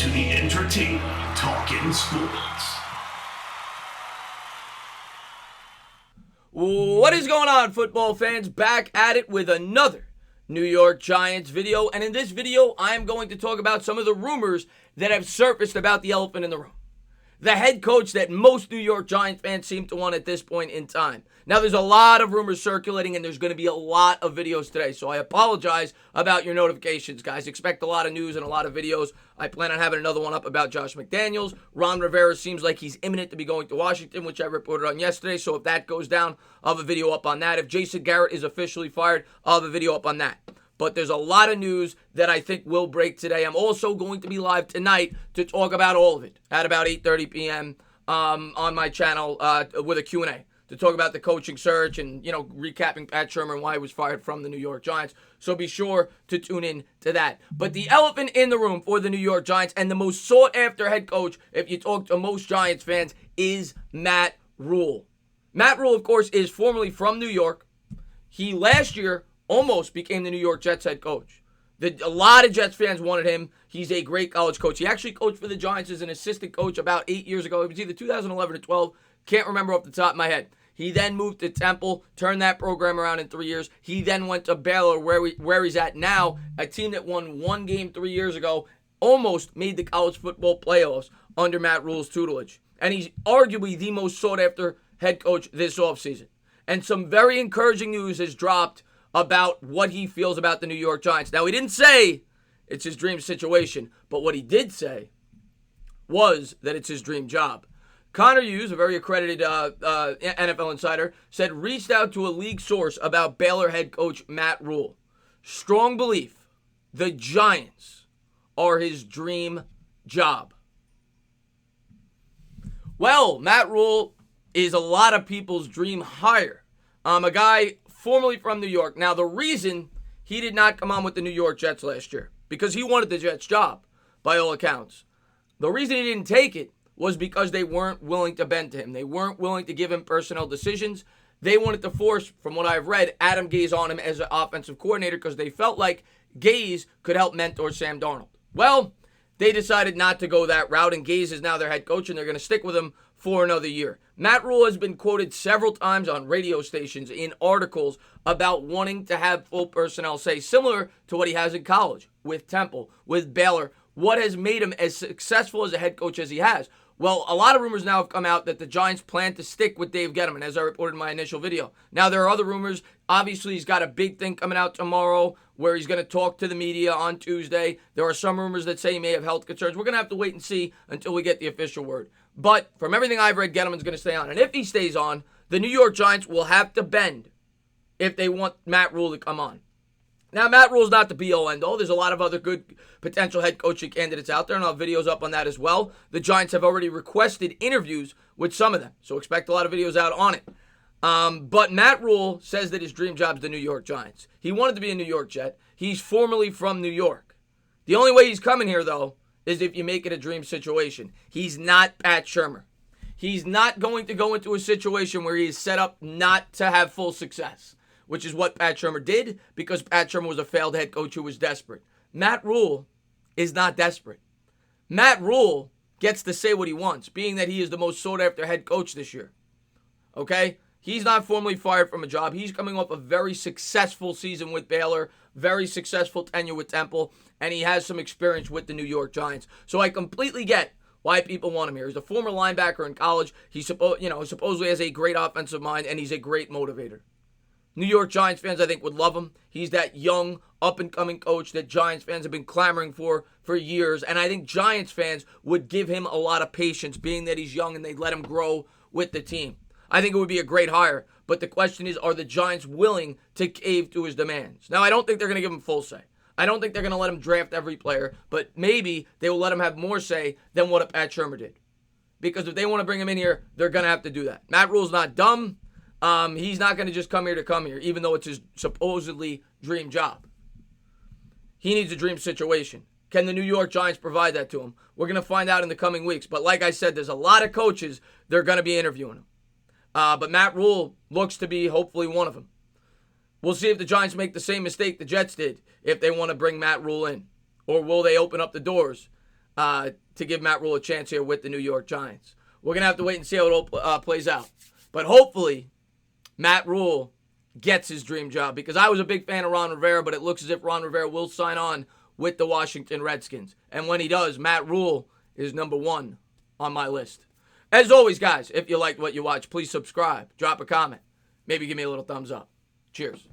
to the entertainment Talking Sports. What is going on, football fans? Back at it with another New York Giants video. And in this video, I am going to talk about some of the rumors that have surfaced about the elephant in the room. The head coach that most New York Giants fans seem to want at this point in time. Now, there's a lot of rumors circulating, and there's going to be a lot of videos today, so I apologize about your notifications, guys. Expect a lot of news and a lot of videos. I plan on having another one up about Josh McDaniels. Ron Rivera seems like he's imminent to be going to Washington, which I reported on yesterday, so if that goes down, I'll have a video up on that. If Jason Garrett is officially fired, I'll have a video up on that. But there's a lot of news that I think will break today. I'm also going to be live tonight to talk about all of it at about 8:30 p.m. On my channel with a Q&A to talk about the coaching search and, recapping Pat Shurmur and why he was fired from the New York Giants. So be sure to tune in to that. But the elephant in the room for the New York Giants and the most sought-after head coach, if you talk to most Giants fans, is Matt Rhule. Matt Rhule, of course, is formerly from New York. He last year almost became the New York Jets head coach. A lot of Jets fans wanted him. He's a great college coach. He actually coached for the Giants as an assistant coach about 8 years ago. It was either 2011 or 12. Can't remember off the top of my head. He then moved to Temple, turned that program around in 3 years. He then went to Baylor, where he's at now, a team that won one game 3 years ago, almost made the college football playoffs under Matt Rhule's tutelage. And he's arguably the most sought-after head coach this offseason. And some very encouraging news has dropped about what he feels about the New York Giants. Now, he didn't say it's his dream situation, but what he did say was that it's his dream job. Connor Hughes, a very accredited NFL insider, said reached out to a league source about Baylor head coach Matt Rhule. Strong belief, the Giants are his dream job. Well, Matt Rhule is a lot of people's dream hire. A guy formerly from New York. Now, the reason he did not come on with the New York Jets last year, because he wanted the Jets job, by all accounts. The reason he didn't take it was because they weren't willing to bend to him. They weren't willing to give him personnel decisions. They wanted to force, from what I've read, Adam Gase on him as an offensive coordinator because they felt like Gase could help mentor Sam Darnold. Well, they decided not to go that route, and Gase is now their head coach, and they're going to stick with him for another year. Matt Rhule has been quoted several times on radio stations in articles about wanting to have full personnel say, similar to what he has in college, with Temple, with Baylor. What has made him as successful as a head coach as he has? Well, a lot of rumors now have come out that the Giants plan to stick with Dave Gettleman, as I reported in my initial video. Now, there are other rumors. Obviously, he's got a big thing coming out tomorrow where he's going to talk to the media on Tuesday. There are some rumors that say he may have health concerns. We're going to have to wait and see until we get the official word. But from everything I've read, Gettleman's going to stay on. And if he stays on, the New York Giants will have to bend if they want Matt Rhule to come on. Now, Matt Rhule's not the be-all, end-all. There's a lot of other good potential head coaching candidates out there, and I'll have videos up on that as well. The Giants have already requested interviews with some of them, so expect a lot of videos out on it. But Matt Rhule says that his dream job is the New York Giants. He wanted to be a New York Jet. He's formerly from New York. The only way he's coming here, though, is if you make it a dream situation. He's not Pat Shurmur. He's not going to go into a situation where he's set up not to have full success, which is what Pat Shurmur did because Pat Shurmur was a failed head coach who was desperate. Matt Rhule is not desperate. Matt Rhule gets to say what he wants, being that he is the most sought-after head coach this year. Okay? He's not formally fired from a job. He's coming off a very successful season with Baylor, very successful tenure with Temple, and he has some experience with the New York Giants. So I completely get why people want him here. He's a former linebacker in college. He supposedly has a great offensive mind, and he's a great motivator. New York Giants fans, I think, would love him. He's that young, up-and-coming coach that Giants fans have been clamoring for years. And I think Giants fans would give him a lot of patience, being that he's young and they'd let him grow with the team. I think it would be a great hire. But the question is, are the Giants willing to cave to his demands? Now, I don't think they're going to give him full say. I don't think they're going to let him draft every player. But maybe they will let him have more say than what Pat Shurmur did. Because if they want to bring him in here, they're going to have to do that. Matt Rhule's not dumb. He's not going to just come here, even though it's his supposedly dream job. He needs a dream situation. Can the New York Giants provide that to him? We're going to find out in the coming weeks. But like I said, there's a lot of coaches that are going to be interviewing him. But Matt Rhule looks to be hopefully one of them. We'll see if the Giants make the same mistake the Jets did if they want to bring Matt Rhule in. Or will they open up the doors to give Matt Rhule a chance here with the New York Giants. We're going to have to wait and see how it all plays out. But hopefully, Matt Rhule gets his dream job, because I was a big fan of Ron Rivera, but it looks as if Ron Rivera will sign on with the Washington Redskins. And when he does, Matt Rhule is number one on my list. As always, guys, if you liked what you watched, please subscribe, drop a comment, maybe give me a little thumbs up. Cheers.